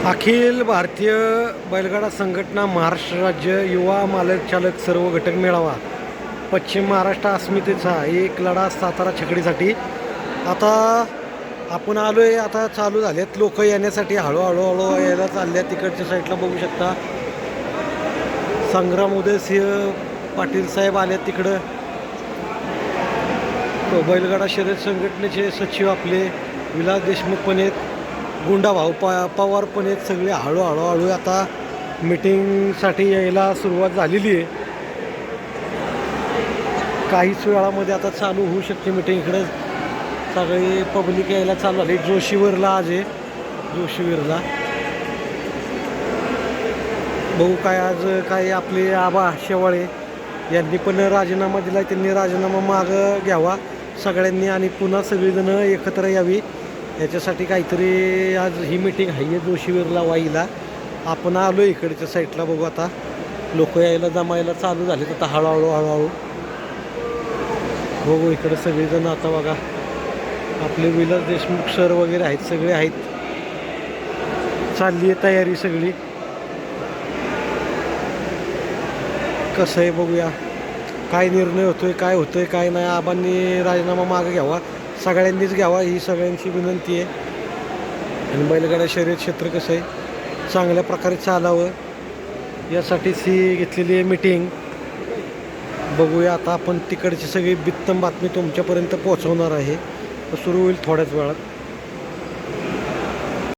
अखिल भारतीय बैलगाडा संघटना महाराष्ट्र राज्य युवा मालक चालक सर्व घटक मेळावा पश्चिम महाराष्ट्र अस्मितेचा एक लढा सातारा छकडीसाठी आता आपण आलो आहे. आता चालू झालेत लोक येण्यासाठी हळूहळू यायला चालल्या. तिकडच्या साईडला बघू शकता संग्राम उदयसिंह पाटील साहेब आले तिकडं. बैलगाडा शर्यत संघटनेचे सचिव आपले विलास देशमुख पण आहेत, गुंडा भाऊ पवार पण आहेत. सगळे हळूहळू आता मीटिंगसाठी यायला सुरुवात झालेली आहे. काहीच वेळामध्ये आता चालू होऊ शकते मीटिंग. इकडं सगळे पब्लिक यायला चालू झाली. जोशीवरला आज आहे, जोशीवरला भाऊ काय आज काय आपले आबा शेवाळे यांनी पण राजीनामा दिला. त्यांनी राजीनामा मागं घ्यावा सगळ्यांनी आणि पुन्हा सगळीजण एकत्र यावी याच्यासाठी काहीतरी आज ही मीटिंग आहे जोशीवरला वाईला. आपण आलो इकडच्या साईडला. बघू आता लोक यायला जमायला चालू झाले. आता हळूहळू बघू इकडे सगळेजण. आता बघा आपले विलास देशमुख सर वगैरे आहेत, सगळे आहेत. चालली आहे तयारी सगळी. कसं आहे बघूया काय निर्णय होतोय, काय होतोय काय नाही. आबांनी राजीनामा मागे घ्यावा, सगळ्यांनीच घ्यावा ही सगळ्यांची विनंती आहे. आणि बैलगाडा शर्यत क्षेत्र कसं आहे चांगल्या प्रकारे चालावं यासाठीच ही घेतलेली आहे मीटिंग. बघूया आता आपण तिकडची सगळी बित्तम बातमी तुमच्यापर्यंत पोहोचवणार आहे. सुरू होईल थोड्याच वेळात.